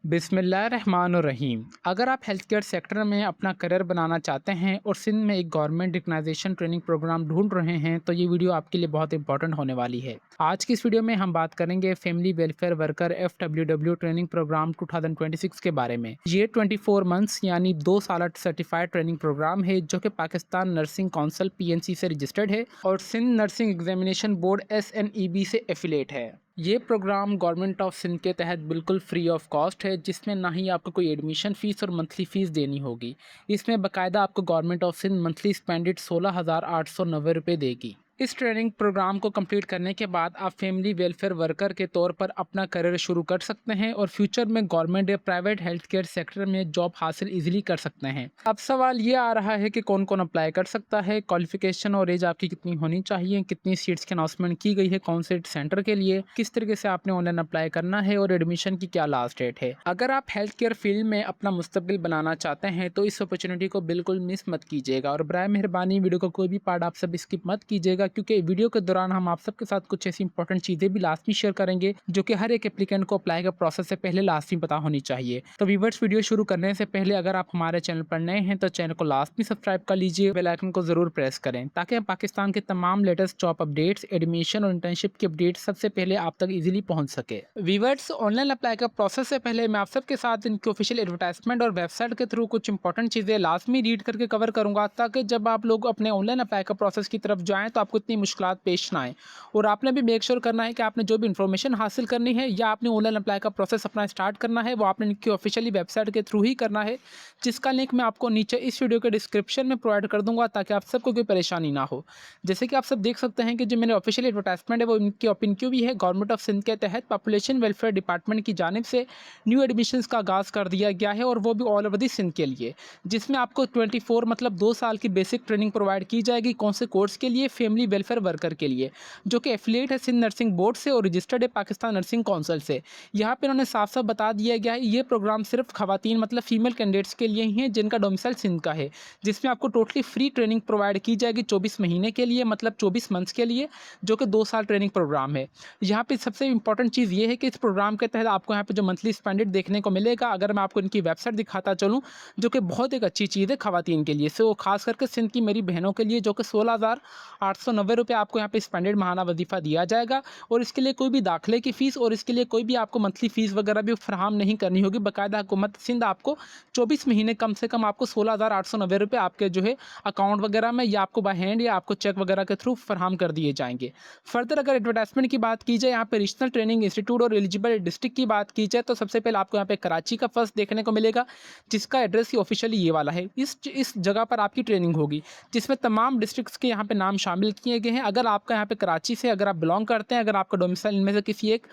बिस्मिल्लाहिर्रहमानुर्रहीम। अगर आप health care sector में अपना करियर बनाना चाहते हैं और सिंध में एक गवर्नमेंट रिकग्नाइजेशन ट्रेनिंग प्रोग्राम ढूंढ रहे हैं तो ये वीडियो आपके लिए बहुत इंपॉर्टेंट होने वाली है। आज की इस वीडियो में हम बात करेंगे family welfare worker FWW training programme 2026 के बारे में। ये 24 मंथ्स यानी 2 साल सर्टिफाइड ट्रेनिंग प्रोग्राम है जो कि पाकिस्तान नर्सिंग काउंसिल PNC से रजिस्टर्ड है और Sindh nursing examination board SNEB से एफिलेट है। ये प्रोग्राम गवर्नमेंट ऑफ सिंध के तहत बिल्कुल फ्री ऑफ कॉस्ट है, जिसमें ना ही आपको कोई एडमिशन फ़ीस और मंथली फ़ीस देनी होगी। इसमें बाकायदा आपको गवर्नमेंट ऑफ सिंध मंथली स्पेंडिड 16,890 रुपये देगी। इस ट्रेनिंग प्रोग्राम को कंप्लीट करने के बाद आप फैमिली वेलफेयर वर्कर के तौर पर अपना करियर शुरू कर सकते हैं और फ्यूचर में गवर्नमेंट या प्राइवेट हेल्थ केयर सेक्टर में जॉब हासिल इजीली कर सकते हैं। अब सवाल ये आ रहा है कि कौन कौन अप्लाई कर सकता है, क्वालिफिकेशन और एज आपकी कितनी होनी चाहिए, कितनी सीट्स की अनाउंसमेंट की गई है कौन से सेंटर के लिए, किस तरीके से आपने ऑनलाइन अप्लाई करना है और एडमिशन की क्या लास्ट डेट है। अगर आप हेल्थ केयर फील्ड में अपना मुस्तकबिल बनाना चाहते हैं तो इस अपॉर्चुनिटी को बिल्कुल मिस मत कीजिएगा और बराए मेहरबानी वीडियो का कोई भी पार्ट आप सब स्किप मत कीजिएगा, क्योंकि वीडियो के दौरान हम आप सबके साथ कुछ ऐसी इंपॉर्टेंट चीज़ें भी लास्ट में शेयर करेंगे जो कि हर एक एप्लीकेंट को अप्लाई का प्रोसेस से पहले लास्ट में पता होनी चाहिए। तो व्यूअर्स, वीडियो शुरू करने से पहले अगर आप हमारे चैनल पर नए हैं तो चैनल को लास्ट में सब्सक्राइब कर लीजिए, बेल आइकन को जरूर प्रेस करें ताकि हम पाकिस्तान के तमाम लेटेस्ट जॉब अपडेट्स, एडमिशन और इंटर्नशिप की अपडेट्स सबसे पहले आप तक इजीली पहुंच सके। व्यूअर्स, ऑनलाइन अप्लाई का प्रोसेस से पहले मैं आप सबके साथ इनकी ऑफिशियल एडवर्टाइजमेंट और वेबसाइट के थ्रू कुछ इंपॉर्टेंट चीज़ें लास्ट में रीड करके कवर करूंगा, ताकि जब आप लोग अपने ऑनलाइन अप्लाई का प्रोसेस की तरफ जाएं तो आपको इतनी मुश्किलात पेश ना आए। और आपने भी मेक श्योर करना है कि आपने जो भी इन्फॉर्मेशन हासिल करनी है या आपने ऑनलाइन अप्लाई का प्रोसेस अपना स्टार्ट करना है वो आपने इनकी ऑफिशियली वेबसाइट के थ्रू ही करना है, जिसका लिंक मैं आपको नीचे इस वीडियो के डिस्क्रिप्शन में प्रोवाइड कर दूंगा ताकि आप सबको कोई परेशानी ना हो। जैसे कि आप सब देख सकते हैं कि जो मेरे ऑफिशियल एडवर्टाइजमेंट है वो इनकी ओपन क्यू भी है। गवर्नमेंट ऑफ सिंध के तहत पॉपुलेशन वेलफेयर डिपार्टमेंट की जानिब से न्यू एडमिशन्स का आगाज़ कर दिया गया है और वो भी ऑल ओवर दी सिंध के लिए, जिसमें आपको 24 मतलब 2 साल की बेसिक ट्रेनिंग प्रोवाइड की जाएगी। कौन से कोर्स के लिए? फैमिली वेलफेयर वर्कर के लिए, जो कि एफिलिएट है सिंध नर्सिंग बोर्ड से और रजिस्टर्ड है पाकिस्तान नर्सिंग काउंसिल से। यहाँ पे उन्होंने साफ साफ बता दिया गया है ये प्रोग्राम सिर्फ खवातीन मतलब फीमेल कैंडिडेट्स के लिए ही है जिनका डोमिसाइल सिंध का है, जिसमें आपको टोटली फ्री ट्रेनिंग प्रोवाइड की जाएगी 24 महीने के लिए, मतलब 24 मंथ्स के लिए, जो कि 2 साल ट्रेनिंग प्रोग्राम है। यहाँ पे सबसे इंपॉर्टेंट चीज़ ये है कि इस प्रोग्राम के तहत आपको यहाँ पे जो मंथली स्पेंडेड देखने को मिलेगा, अगर मैं आपको इनकी वेबसाइट दिखाता चलूँ, जो कि बहुत एक अच्छी चीज़ है खवातीन के लिए, सो खास करके सिंध की मेरी बहनों के लिए, जो कि 16,890 रुपये आपको यहाँ पे स्पेंडेड महाना वजीफा दिया जाएगा। और इसके लिए कोई भी दाखिले की फ़ीस और इसके लिए कोई भी आपको मंथली फ़ीस वगैरह भी फराहम नहीं करनी होगी। बाकायदा हुकूमत सिंध आपको 24 महीने कम से कम आपको 16,890 रुपये आपके जो है अकाउंट वगैरह में या आपको बाय हैंड या आपको चेक वगैरह के थ्रू फराहम कर दिए जाएंगे। फर्दर अगर एडवर्टाइजमेंट की बात की जाए, यहाँ पे रीजनल ट्रेनिंग इंस्टीट्यूट और एलिजिबल डिस्ट्रिक्ट की बात की जाए तो सबसे पहले आपको यहाँ पे कराची का फर्स्ट देखने को मिलेगा, जिसका एड्रेस ही ऑफिशियली ये वाला है। इस जगह पर आपकी ट्रेनिंग होगी, जिसमें तमाम डिस्ट्रिक्ट्स के यहाँ पे नाम शामिल किए गए हैं। अगर आपका यहाँ पे कराची से अगर आप बिलोंग करते हैं, अगर आपका डोमिसाइल इनमें से किसी एक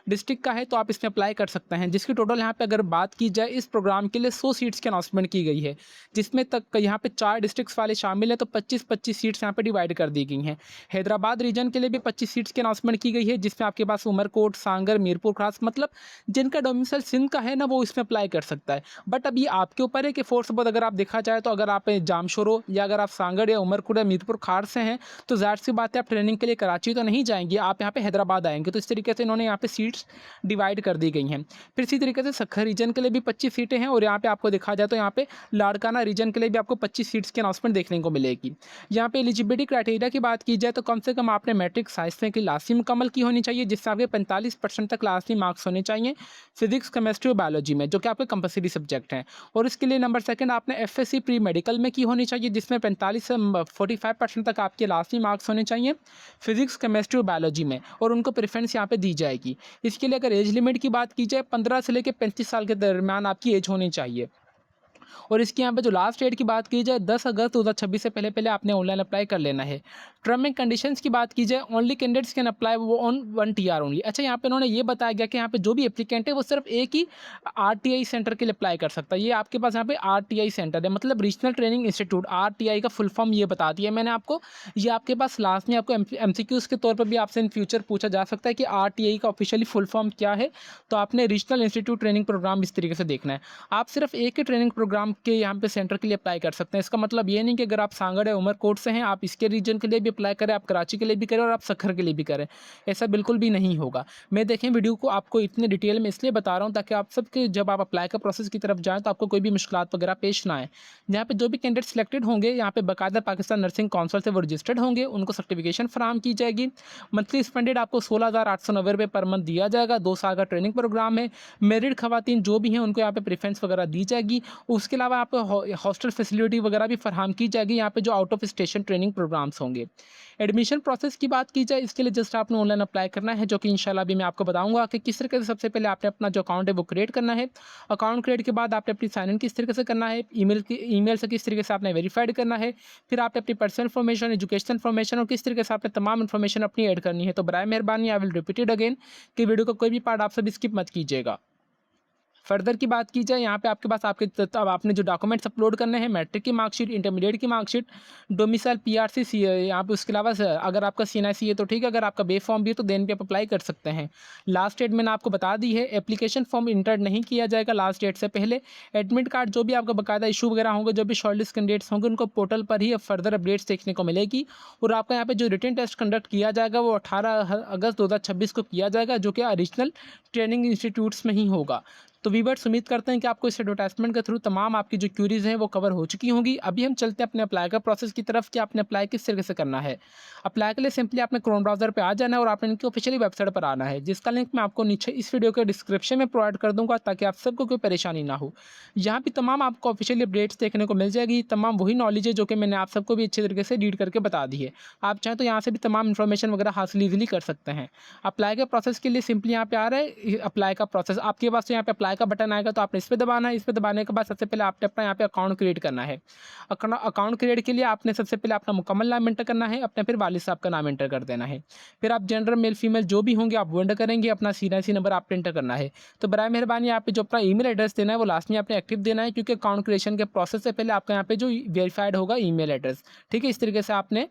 डिस्ट्रिक्ट का है तो आप इसमें अप्लाई कर सकते हैं, जिसकी टोटल यहाँ पे अगर बात की जाए इस प्रोग्राम के लिए 100 सीट्स की अनाउंसमेंट की गई है, जिसमें तक यहाँ पे 4 डिस्ट्रिक्ट्स वाले शामिल हैं, तो 25-25 सीट्स यहाँ पे डिवाइड कर दी गई हैं। हैदराबाद रीजन के लिए भी 25 सीट्स की अनाउंसमेंट की गई है, जिसमें आपके पास उमरकोट, सांगर, मीरपुर खास मतलब जिनका डोमिसाइल सिंध का है ना वो इसमें अप्लाई कर सकता है। बट अब ये आपके ऊपर है कि फोर्स बहुत अगर आप देखा जाए तो अगर आप जामशोर हो या अगर आप सांगड़ या उमरकोट या मीरपुर खार से हैं तो जाहिर सी बात है आप ट्रेनिंग के लिए कराची तो नहीं जाएंगे, आप यहाँ पे हैदराबाद आएंगे। तो इस तरीके से इन्होंने यहाँ पे सीट्स डिवाइड कर दी गई हैं। फिर इसी तरीके से सखर रीजन के लिए भी 25 सीटें हैं और यहाँ पे आपको देखा जाए तो यहाँ पे लाड़काना रीजन के लिए भी आपको 25 सीट्स की अनाउंसमेंट देखने को मिलेगी। यहाँ पे एलिजिबिलिटी क्राइटेरिया की बात की जाए तो कम से कम आपने मैट्रिक साइंस में की लाजमी मुकम्मल की होनी चाहिए, जिससे आपके 45% तक लाजमी मार्क्स होने चाहिए फिजिक्स, केमिस्ट्री और बायोलॉजी में, जो कि आपके कंपलसरी सब्जेक्ट हैं। और इसके लिए नंबर सेकंड आपने FSC प्री मेडिकल में की होनी चाहिए, जिसमें 45 से 45% तक आपके लाजमी मार्क्स होने चाहिए फिजिक्स, केमिस्ट्री और बायोलॉजी में, और उनको प्रेफरेंस यहाँ पे दी जाएगी। इसके लिए अगर एज लिमिट की बात की जाए 15 से लेकर 35 साल के दरमियान आपकी एज होनी चाहिए। और इसकी यहाँ पे जो लास्ट डेट की बात की जाए 10 अगस्त 2026 से पहले पहले आपने ऑनलाइन अप्लाई कर लेना है। टर्म एंड कंडीशंस की बात की जाए ओनली कैंडिडेट्स कैन अप्लाई वो ऑन 1 TR ओनली। अच्छा, यहाँ पे उन्होंने ये बताया गया कि यहाँ पे जो भी एप्लीकेंट है वो सिर्फ एक ही RTI सेंटर के लिए अप्लाई कर सकता है। ये आपके पास यहाँ पे RTI सेंटर है, मतलब रीजनल ट्रेनिंग इंस्टीट्यूट। RTI का फुल फॉर्म ये बता दिया मैंने आपको। ये आपके पास लास्ट में आपको MCQs के तौर पर भी आपसे इन फ्यूचर पूछा जा सकता है कि RTI का ऑफिशियली फुल फॉर्म क्या है, तो आपने रीजनल इंस्टीट्यूट ट्रेनिंग प्रोग्राम इस तरीके से देखना है। आप सिर्फ एक ही ट्रेनिंग प्रोग्राम प्रोग्राम के यहाँ पे सेंटर के लिए अप्लाई कर सकते हैं। इसका मतलब ये नहीं कि अगर आप सांगड़ या उमरकोट से हैं, आप इसके रीजन के लिए भी अप्लाई करें, आप कराची के लिए भी करें और आप सखर के लिए भी करें, ऐसा बिल्कुल भी नहीं होगा। मैं देखें वीडियो को आपको इतने डिटेल में इसलिए बता रहा हूँ ताकि आप सबके जब आप अप्लाई का प्रोसेस की तरफ जाएँ तो आपको कोई भी मुश्किलात वगैरह पेश ना आए। यहाँ पे जो भी कैंडिडेट सिलेक्टेड होंगे, यहाँ पे बाकायदा पाकिस्तान नर्सिंग काउंसिल से वो रजिस्टर्ड होंगे, उनको सर्टिफिकेशन फराहम की जाएगी। मंथली स्पेंडेड आपको 16,890 रुपये पर मंथ दिया जाएगा। 2 साल का ट्रेनिंग प्रोग्राम है। मैरिड खवातीन जो भी हैं उनको यहाँ पे प्रेफरेंस वगैरह दी जाएगी। उसके अलावा आपको हॉस्टल फैसिलिटी वगैरह भी फराहम की जाएगी यहाँ पे जो out of station training programmes होंगे। एडमिशन प्रोसेस की बात की जाए, इसके लिए जस्ट आपने ऑनलाइन अप्लाई करना है, जो कि इंशाल्लाह अभी मैं आपको बताऊंगा कि किस तरीके से। सबसे पहले आपने अपना जो अकाउंट है वो क्रिएट करना है। अकाउंट क्रिएट के बाद आपने अपनी साइन इन किस तरीके से करना है, ईमेल से किस तरीके से आपने वेरीफाइड करना है, फिर आपने अपनी पर्सनल इन्फॉर्मेशन, एजुकेशन इन्फॉर्मेशन और किस तरीके से आपने तमाम इन्फॉर्मेशन अपनी ऐड करनी है। तो बराए मेहरबानी I will repeat it again कि वीडियो का कोई भी पार्ट आप सब स्किप मत कीजिएगा। फर्दर की बात की जाए, यहाँ पे आपके पास अब आपने जो डॉक्यूमेंट्स अपलोड करने हैं, मैट्रिक की मार्कशीट, इंटरमीडिएट की मार्कशीट, डोमिसाइल पीआरसी सी है यहाँ पे। उसके अलावा अगर आपका सीएनआईसी है तो ठीक है, अगर आपका बे फॉर्म भी है तो देन पे आप अप्लाई कर सकते हैं। लास्ट डेट मैंने आपको बता दी है। एप्लीकेशन फॉर्म इंटर नहीं किया जाएगा लास्ट डेट से पहले। एडमिट कार्ड जो भी आपका बाकायदा इशू वगैरह होंगे, जो भी शॉर्टलिस्ट कैंडिडेट्स होंगे, उनको पोर्टल पर ही फर्दर अपडेट्स देखने को मिलेगी। और आपका यहाँ पे जो रिटन टेस्ट कंडक्ट किया जाएगा वो 18 अगस्त 2026 को किया जाएगा, जो कि ओरिजिनल ट्रेनिंग इंस्टीट्यूट्स में ही होगा। तो वीवर्स उम्मीद करते हैं कि आपको इस एडवर्टाइजमेंट के थ्रू तमाम आपकी जो क्यूरीज़ हैं वो कवर हो चुकी होंगी। अभी हम चलते हैं अपने अप्लाई का प्रोसेस की तरफ कि आपने अप्लाई किस तरीके से करना है। अप्लाई के लिए सिंपली आपने क्रोम ब्राउज़र पे आ जाना है और आपने इनकी ऑफिशियली वेबसाइट पर आना है, जिसका लिंक मैं आपको नीचे इस वीडियो के डिस्क्रिप्शन में प्रोवाइड कर दूँगा ताकि आप सबको कोई परेशानी ना हो। यहाँ पे तमाम आपको ऑफिशियली अपडेट्स देखने को मिल जाएगी। तमाम वही नॉलेज है जो कि मैंने आप सबको भी अच्छे तरीके से रीड करके बता दी है। आप चाहें तो यहाँ से भी तमाम इन्फॉर्मेशन वगैरह हासिल ईजिली कर सकते हैं। अप्लाई के प्रोसेस के लिए सिंपली यहाँ पे आ रहा है अप्लाई का प्रोसेस। आपके पास तो यहाँ पे अप्लाई का बटन आएगा, तो आपने इस पर दबाना है। इस पर दबाने के बाद सबसे पहले आपने अपना यहाँ पे अकाउंट क्रिएट करना है। अकाउंट क्रिएट के लिए आपने सबसे पहले अपना मुकम्मल नाम एंटर करना है, अपने फिर वालिद साहब का नाम एंटर कर देना है। फिर आप जेंडर मेल फीमेल जो भी होंगे आप वो एंटर करेंगे। अपना सीएनआईसी नंबर आपने एंटर करना है। तो बराए मेहरबानी यहाँ पे जो अपना ईमेल एड्रेस देना है वो लास्ट में आपने एक्टिव देना है, क्योंकि अकाउंट क्रिएशन के प्रोसेस से पहले आपका यहाँ पे जो वेरीफाइड होगा ईमेल एड्रेस, ठीक है। इस तरीके से आपने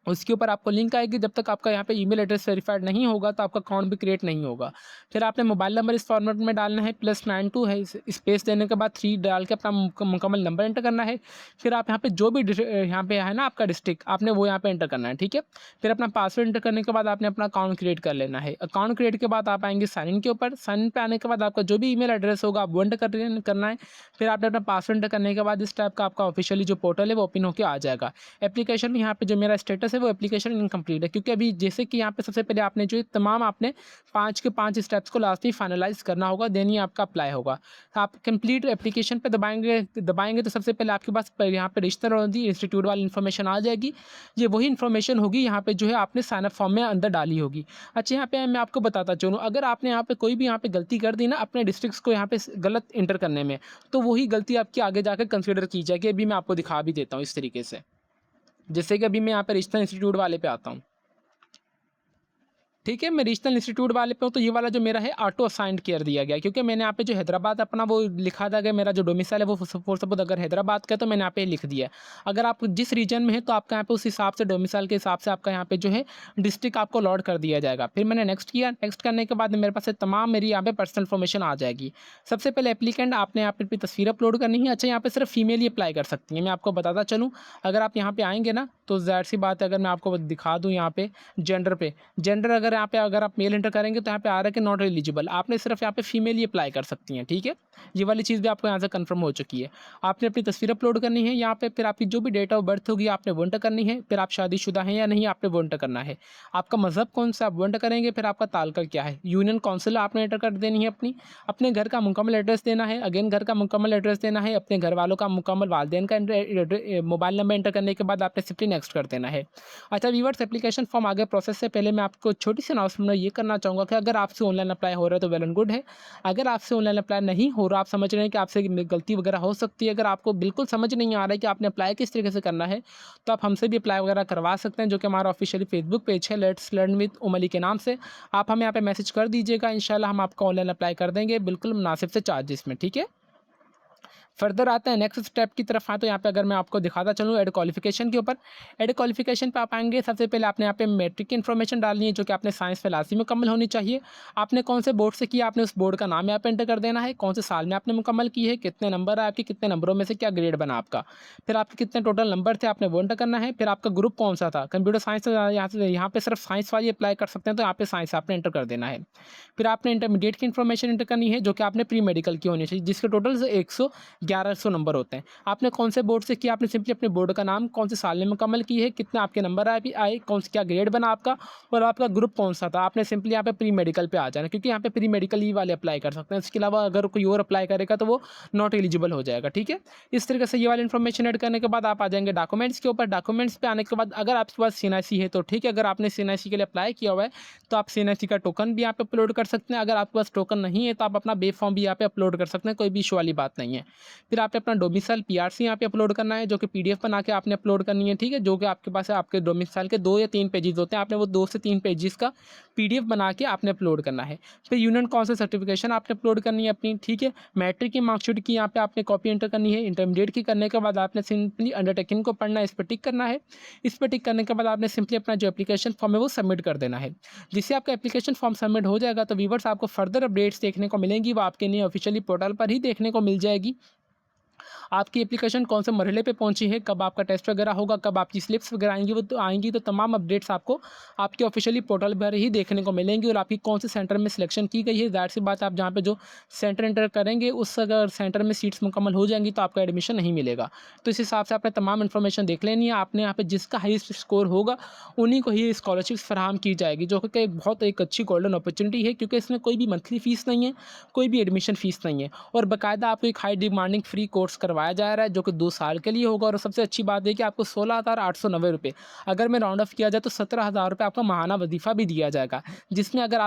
उसके ऊपर आपको लिंक आएगी। जब तक आपका यहाँ पे ईमेल एड्रेस वेरीफाइड नहीं होगा तो आपका अकाउंट भी क्रिएट नहीं होगा। फिर आपने मोबाइल नंबर इस फॉर्मेट में डालना है, +92 है, स्पेस देने के बाद 3 डाल के अपना मुकम्मल नंबर एंटर करना है। फिर आप यहाँ पे जो भी यहाँ पे है ना आपका डिस्ट्रिक्ट, आपने वो यहाँ पे एंटर करना है, ठीक है। फिर अपना पासवर्ड एंटर करने के बाद आपने अपना अकाउंट क्रिएट कर लेना है। अकाउंट क्रिएट के बाद आप आएंगे साइन इन के ऊपर। साइन इन पे आने के बाद आपका जो भी ईमेल एड्रेस होगा आप वो एंटर करना है। फिर आपने अपना पासवर्ड एंटर करने के बाद इस टाइप का आपका ऑफिशियली जो पोर्टल है वो ओपन होकर आ जाएगा। एप्लीकेशन में यहाँ पे जो मेरा स्टेटस है वो एप्लीकेशन कंप्लीट है, क्योंकि अभी जैसे कि यहाँ पे सबसे पहले आपने जो तमाम आपने 5 के 5 स्टेप्स को लास्ट में फाइनलाइज करना होगा, देन ही आपका अप्लाई होगा। तो आप कंप्लीट एप्लीकेशन पे दबाएंगे तो सबसे पहले आपके पास यहाँ पे रजिस्टर और दी इंस्टीट्यूट वाली इन्फॉर्मेशन आ जाएगी। ये वही इन्फॉर्मेशन होगी यहाँ पे जो है आपने साइन अप फॉर्म में अंदर डाली होगी। अच्छा, यहाँ पे मैं आपको बताता चलूँ, अगर आपने यहाँ पे कोई भी यहाँ पे गलती कर दी ना अपने डिस्ट्रिक्ट्स को यहाँ पे गलत इंटर करने में, तो वही गलती आपकी आगे जाकर कंसिडर की जाएगी। अभी मैं आपको दिखा भी देता हूँ इस तरीके से। जैसे कि अभी मैं यहाँ पे रीजनल इंस्टीट्यूट वाले पे आता हूँ, ठीक है। मैं रीजनल इंस्टीट्यूट वाले पे हूँ, तो ये वाला जो मेरा है ऑटो असाइंड कर दिया गया, क्योंकि मैंने यहाँ पे जो हैदराबाद अपना वो लिखा था कि मेरा जो डोमिसाइल है वो फॉर सपोज अगर हैदराबाद का है तो मैंने यहाँ पे लिख दिया। अगर आप जिस रीजन में है तो आपका यहाँ पे उस हिसाब से डोमिसाइल के हिसाब से आपका यहाँ पे जो है डिस्ट्रिक्ट आपको लॉड कर दिया जाएगा। फिर मैंने नेक्स्ट किया। नेक्स्ट करने के बाद मेरे पास तमाम मेरी यहाँ पे पर्सनल इन्फॉर्मेशन आ जाएगी। सबसे पहले एप्लीकेंट आपने यहाँ पे अपनी तस्वीर अपलोड करनी है। अच्छा, यहाँ पे सिर्फ फीमेल ही अप्लाई कर सकती हैं। मैं आपको बताता चलूँ, अगर आप यहाँ पे आएंगे ना तो ज़ाहिर सी बात है, अगर मैं आपको दिखा दूँ यहाँ पे जेंडर अगर यहाँ पे अगर आप मेल एंटर करेंगे तो यहाँ पे आ रहा है कि नॉट एलिजिबल। आपने सिर्फ यहाँ पे फीमेल ही अप्लाई कर सकती हैं, ठीक है। ये वाली चीज़ भी आपको यहाँ से कंफर्म हो चुकी है। आपने अपनी तस्वीर अपलोड करनी है यहाँ पे। फिर आपकी जो भी डेट ऑफ बर्थ होगी आपने वो एंटर करनी है। फिर आप शादीशुदा हैं या नहीं आपने वो एंटर करना है। आपका मज़हब कौन सा आप वो एंटर करेंगे। फिर आपका ताल्लुका क्या है, यूनियन काउंसिल आपने एंटर कर देनी है अपने घर का मुकम्मल एड्रेस देना है। अगेन घर का मुकम्मल एड्रेस देना है। अपने घर वालों का मुकम्मल वालिदैन का मोबाइल नंबर एंटर करने के बाद आपने सिंपली नेक्स्ट कर देना है। अच्छा व्यूअर्स, एप्लीकेशन फॉर्म आगे प्रोसेस से पहले मैं आपको छोटी सी अनाउंसमेंट ये करना चाहूँगा कि अगर आपसे ऑनलाइन अप्लाई हो रहा है तो वेल एंड गुड है। अगर आपसे ऑनलाइन अप्लाई नहीं हो रहा, आप समझ रहे हैं कि आपसे गलती वगैरह हो सकती है, अगर आपको बिल्कुल समझ नहीं आ रहा है कि आपने अप्लाई किस तरीके से करना है, तो आप हमसे भी अप्लाई वगैरह करवा सकते हैं, जो कि हमारा ऑफिशियली फेसबुक पेज है लेट्स लर्न विद उम अली के नाम से। आप हमें यहाँ पे मैसेज कर दीजिएगा, इंशाल्लाह हम आपको ऑनलाइन अप्लाई कर देंगे बिल्कुल मुनासिब से चार्जेस में, ठीक है। फर्दर आते हैं नेक्स्ट स्टेप की तरफ। हाँ, तो यहाँ पे अगर मैं आपको दिखाता चलूँ एड क्वालिफिकेशन के ऊपर, एड क्वालिफिकेशन पे आप आएंगे, सबसे पहले आपने यहाँ पे मैट्रिक की इन्फॉर्मेशन डालनी है जो कि आपने साइंस में लास्ट में मुकम्मल होनी चाहिए। आपने कौन से बोर्ड से किया, आपने उस बोर्ड का नाम यहाँ पे एंटर कर देना है, कौन से साल में आपने मुकम्मल की है, कितने नंबर है आपके, कितने नंबरों में से क्या ग्रेड बना आपका, फिर आपके कितने टोटल नंबर थे आपने वो एंटर करना है, फिर आपका ग्रुप कौन सा था, कंप्यूटर साइंस, यहाँ पे सिर्फ साइंस वाली अप्लाई कर सकते हैं, तो यहाँ पे साइंस आपने एंटर कर देना है। फिर आपने इंटरमीडिएट की इन्फॉर्मेशन एंटर करनी है जो कि आपने प्री मेडिकल की होनी चाहिए, जिसके टोटल 111 नंबर होते हैं। आपने कौन से बोर्ड से किया, आपने सिंपली अपने बोर्ड का नाम, कौन से साल में मुकम्मल की है, कितने आपके नंबर आए, कौन से क्या ग्रेड बना आपका, और आपका ग्रुप कौन सा था। आपने सिंपली यहाँ पे प्री मेडिकल पे आ जाना, क्योंकि यहाँ पे प्री मेडिकल ही वाले अप्लाई कर सकते हैं। इसके अलावा अगर कोई और अप्लाई करेगा तो वो नॉट एलिजिबल हो जाएगा। ठीक है, इस तरीके से ये वाली इन्फॉर्मेशन ऐड करने के बाद आप आ जाएंगे डॉक्यूमेंट्स के ऊपर। डॉक्यूमेंट्स पे आने के बाद अगर आपके पास सीएनआईसी है तो ठीक है, अगर आपने सीएनआईसी के लिए अप्लाई किया हुआ है तो आप सीएनआईसी का टोकन भी यहाँ पे अपलोड कर सकते हैं। अगर आपके पास टोकन नहीं है तो आप अपना बे फॉर्म भी यहाँ पे अपलोड कर सकते हैं, कोई भी इशू वाली बात नहीं है। फिर आपने अपना डोमिसाइल पीआरसी यहाँ पे अपलोड करना है, जो कि पीडीएफ बना के आपने अपलोड करनी है। ठीक है, जो कि आपके पास है, आपके डोमिसाइल के 2 या 3 पेजेस होते हैं, आपने वो 2 से 3 पेजेस का पीडीएफ बना के आपने अपलोड करना है। फिर यूनियन काउंसिल सर्टिफिकेशन आपने अपलोड करनी है अपनी। ठीक है, मैट्रिक की मार्कशीट की यहाँ पे आपने कॉपी एंटर करनी है। इंटरमीडिएट की करने के बाद आपने सिंपली अंडरटेकिंग को पढ़ना है, इस पर टिक करना है। इस पर टिक करने के बाद आपने सिंपली अपना जो एप्लीकेशन फॉर्म है वो सबमिट कर देना है। जिससे आपका एप्लीकेशन फॉर्म सबमिट हो जाएगा तो व्यूअर्स आपको फर्दर अपडेट्स देखने को मिलेंगी, वो आपके लिए ऑफिशियली पोर्टल पर ही देखने को मिल जाएगी। आपकी एप्लीकेशन कौन से मरहले पे पहुंची है, कब आपका टेस्ट वगैरह होगा, कब आपकी स्लिप्स वगैरह आएंगी, वो तो आएंगी, तो तमाम अपडेट्स आपको आपके ऑफिशियली पोर्टल पर ही देखने को मिलेंगी। और आपकी कौन से सेंटर में सिलेक्शन की गई है, ज़ाहिर सी बात, आप जहाँ पे जो सेंटर एंटर करेंगे उस अगर सेंटर में सीट्स मुकम्मल हो जाएंगी तो आपका एडमिशन नहीं मिलेगा। तो इस हिसाब से आपने तमाम इन्फॉर्मेशन देख लेनी है। आपने यहाँ पे जिसका हाईएस्ट स्कोर होगा उन्हीं को ही स्कॉलरशिप्स फराहम की जाएगी, जो कि एक अच्छी गोल्डन अपॉर्चुनिटी है, क्योंकि इसमें कोई भी मंथली फीस नहीं है, कोई भी एडमिशन फीस नहीं है, और बाकायदा आपको एक हाई डिमांडिंग फ्री कोर्स करवाया जा रहा है जो कि 2 साल के लिए होगा। और सबसे अच्छी बात है कि आपको 16,890 रुपये, अगर मैं राउंड ऑफ किया जाए तो 17,000 रुपये आपका माहाना वजीफ़ा भी दिया जाएगा, जिसमें अगर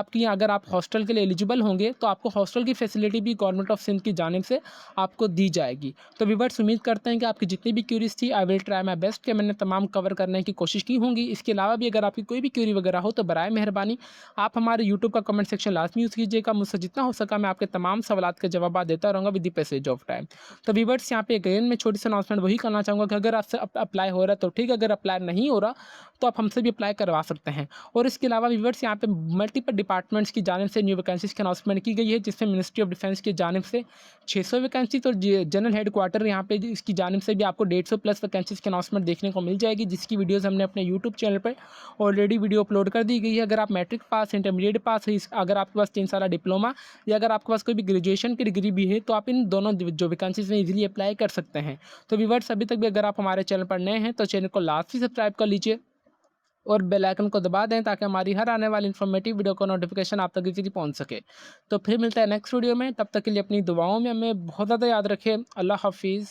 आप हॉस्टल के लिए एलिजिबल होंगे तो आपको हॉस्टल की फैसिलिटी भी गवर्नमेंट ऑफ सिंध की जानिब से आपको दी जाएगी। तो व्यूअर्स, उम्मीद करते हैं कि आपकी जितनी भी क्यूरीज थी, I will try my best कि मैंने तमाम कवर करने की कोशिश की होंगी। इसके अलावा भी अगर आपकी कोई भी क्यूरी वगैरह हो तो बराए मेहरबानी आप हमारे यूट्यूब का कमेंट सेक्शन लाजमी यूज़ कीजिएगा। मुझसे जितना हो सका मैं आपके तमाम सवालात के जवाब देता रहूँगा with the passage of time. तो व्यूअर्स, यहाँ पे अगेन मैं छोटी सी अनाउंसमेंट वही करना चाहूँगा कि अगर आपसे अप्लाई हो रहा है तो ठीक है, अगर अप्लाई नहीं हो रहा तो आप हमसे भी अप्लाई करवा सकते हैं। और इसके अलावा व्यूअर्स, यहाँ पे मल्टीपल डिपार्टमेंट्स की जानिब से न्यू वैकेंसीज़ की अनाउंसमेंट की गई है, जिसमें मिनिस्ट्री ऑफ डिफेंस की जानिब से 600 वैकेंसी, तो जनरल हेड क्वार्टर यहाँ पे इसकी जानिब से भी आपको 150 प्लस वैकेंसीज़ की अनाउंसमेंट देखने को मिल जाएगी, जिसकी वीडियोज़ हमने अपने यूट्यूब चैनल पर ऑलरेडी वीडियो अपलोड कर दी गई है। अगर आप मैट्रिक पास, इंटरमीडिएट पास है, अगर आपके पास 3 साल डिप्लोमा, या अगर आपके पास कोई भी ग्रेजुएशन की डिग्री भी है, तो आप इन दोनों जो वैकेंसीज में इजीली अप्लाई कर सकते हैं। तो व्यूअर्स, अभी तक भी अगर आप हमारे चैनल पर नए हैं तो चैनल को लाजमी सब्सक्राइब कर लीजिए और बेल आइकन को दबा दें, ताकि हमारी हर आने वाली इन्फॉर्मेटिव वीडियो का नोटिफिकेशन आप तक इजीली पहुंच सके। तो फिर मिलता है नेक्स्ट वीडियो में, तब तक के लिए अपनी दुआओं में हमें बहुत ज़्यादा याद रखें। अल्लाह हाफिज़।